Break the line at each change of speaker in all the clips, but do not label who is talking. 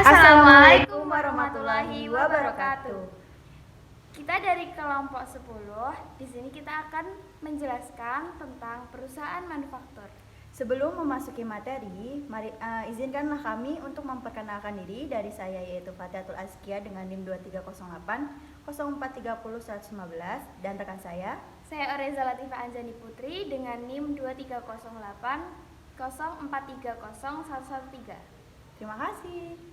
Assalamualaikum warahmatullahi wabarakatuh. Kita dari kelompok 10. Di sini kita akan menjelaskan tentang perusahaan manufaktur.
Sebelum memasuki materi, izinkanlah kami untuk memperkenalkan diri. Dari saya yaitu Fatihatul Azkia dengan NIM 2308 0430 115 dan rekan saya
Oreza Latifah Anjani Putri dengan NIM 2308 0430 113.
Terima kasih.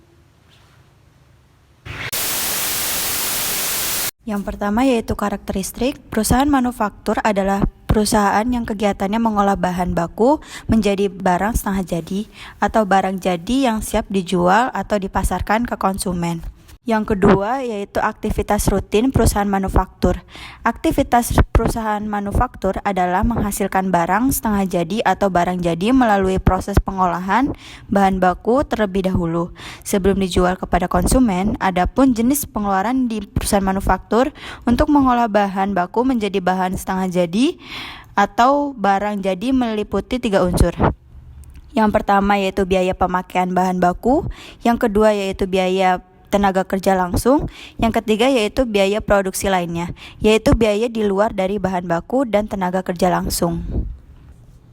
Yang pertama yaitu karakteristik. Perusahaan manufaktur adalah perusahaan yang kegiatannya mengolah bahan baku menjadi barang setengah jadi atau barang jadi yang siap dijual atau dipasarkan ke konsumen. Yang kedua yaitu aktivitas rutin perusahaan manufaktur. Aktivitas perusahaan manufaktur adalah menghasilkan barang setengah jadi atau barang jadi melalui proses pengolahan bahan baku terlebih dahulu sebelum dijual kepada konsumen. Adapun jenis pengeluaran di perusahaan manufaktur untuk mengolah bahan baku menjadi bahan setengah jadi atau barang jadi meliputi 3 unsur. Yang pertama yaitu biaya pemakaian bahan baku, yang kedua yaitu biaya tenaga kerja langsung, yang ketiga yaitu biaya produksi lainnya, yaitu biaya di luar dari bahan baku dan tenaga kerja langsung.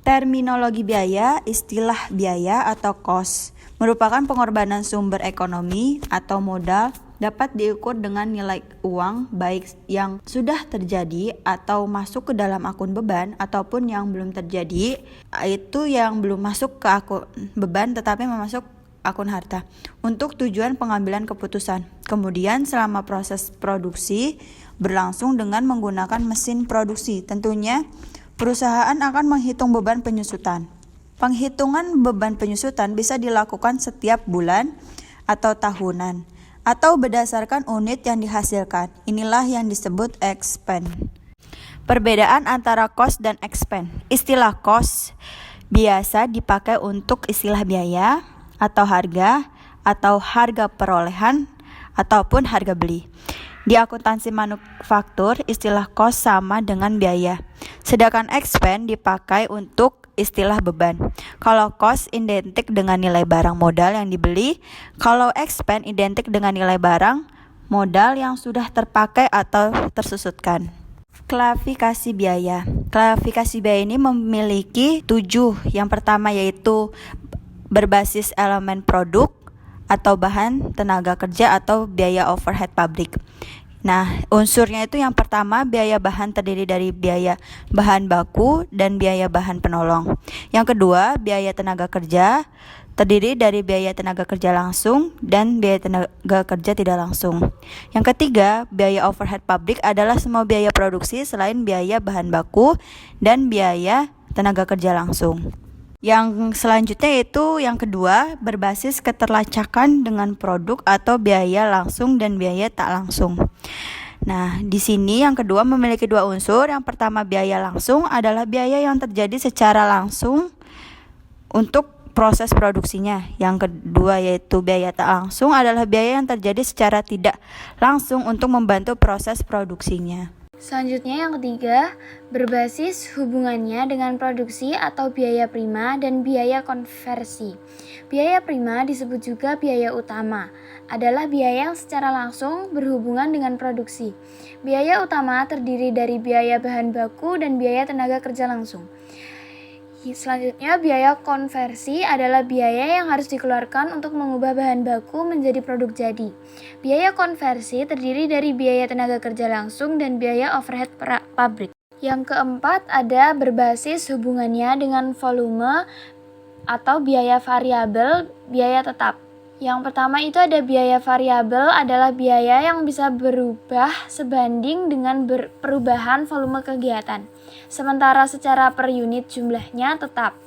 Terminologi biaya, istilah biaya atau cost, merupakan pengorbanan sumber ekonomi atau modal, dapat diukur dengan nilai uang baik yang sudah terjadi atau masuk ke dalam akun beban ataupun yang belum terjadi, itu yang belum masuk ke akun beban tetapi masuk akun harta untuk tujuan pengambilan keputusan. Kemudian selama proses produksi berlangsung dengan menggunakan mesin produksi, tentunya perusahaan akan menghitung beban penyusutan. Penghitungan beban penyusutan bisa dilakukan setiap bulan atau tahunan atau berdasarkan unit yang dihasilkan. Inilah yang disebut expense. Perbedaan antara cost dan expense. Istilah cost biasa dipakai untuk istilah biaya atau harga perolehan ataupun harga beli. Di akuntansi manufaktur, istilah cost sama dengan biaya. Sedangkan expense dipakai untuk istilah beban. Kalau cost identik dengan nilai barang modal yang dibeli, kalau expense identik dengan nilai barang modal yang sudah terpakai atau tersusutkan. Klasifikasi biaya. Klasifikasi biaya ini memiliki 7. Yang pertama yaitu berbasis elemen produk atau bahan tenaga kerja atau biaya overhead pabrik. Nah, unsurnya itu yang pertama biaya bahan terdiri dari biaya bahan baku dan biaya bahan penolong. Yang kedua, biaya tenaga kerja terdiri dari biaya tenaga kerja langsung dan biaya tenaga kerja tidak langsung. Yang ketiga, biaya overhead pabrik adalah semua biaya produksi selain biaya bahan baku dan biaya tenaga kerja langsung. Yang selanjutnya yaitu yang kedua, berbasis keterlacakan dengan produk atau biaya langsung dan biaya tak langsung. Nah, di sini yang kedua memiliki 2 unsur. Yang pertama biaya langsung adalah biaya yang terjadi secara langsung untuk proses produksinya. Yang kedua yaitu biaya tak langsung adalah biaya yang terjadi secara tidak langsung untuk membantu proses produksinya.
Selanjutnya yang ketiga, berbasis hubungannya dengan produksi atau biaya prima dan biaya konversi. Biaya prima disebut juga biaya utama, adalah biaya yang secara langsung berhubungan dengan produksi. Biaya utama terdiri dari biaya bahan baku dan biaya tenaga kerja langsung. Selanjutnya, biaya konversi adalah biaya yang harus dikeluarkan untuk mengubah bahan baku menjadi produk jadi. Biaya konversi terdiri dari biaya tenaga kerja langsung dan biaya overhead pabrik. Yang keempat ada berbasis hubungannya dengan volume atau biaya variabel, biaya tetap. Yang pertama itu ada biaya variabel adalah biaya yang bisa berubah sebanding dengan perubahan volume kegiatan. Sementara secara per unit jumlahnya tetap.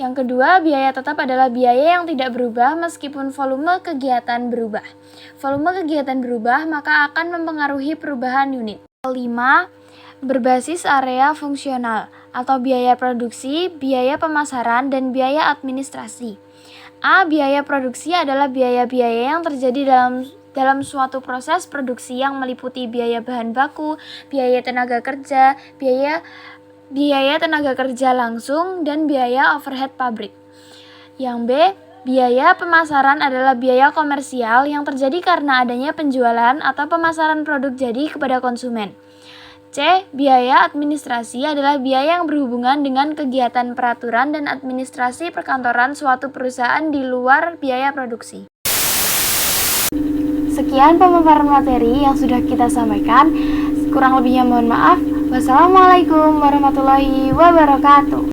Yang kedua, biaya tetap adalah biaya yang tidak berubah meskipun volume kegiatan berubah. Volume kegiatan berubah maka akan mempengaruhi perubahan unit. 5. Berbasis area fungsional atau biaya produksi, biaya pemasaran, dan biaya administrasi. A. Biaya produksi adalah biaya-biaya yang terjadi dalam suatu proses produksi yang meliputi biaya bahan baku, biaya tenaga kerja, biaya tenaga kerja langsung, dan biaya overhead pabrik. Yang B. Biaya pemasaran adalah biaya komersial yang terjadi karena adanya penjualan atau pemasaran produk jadi kepada konsumen. C. Biaya administrasi adalah biaya yang berhubungan dengan kegiatan peraturan dan administrasi perkantoran suatu perusahaan di luar biaya produksi. Sekian pemaparan materi yang sudah kita sampaikan. Kurang lebihnya mohon maaf. Wassalamualaikum warahmatullahi wabarakatuh.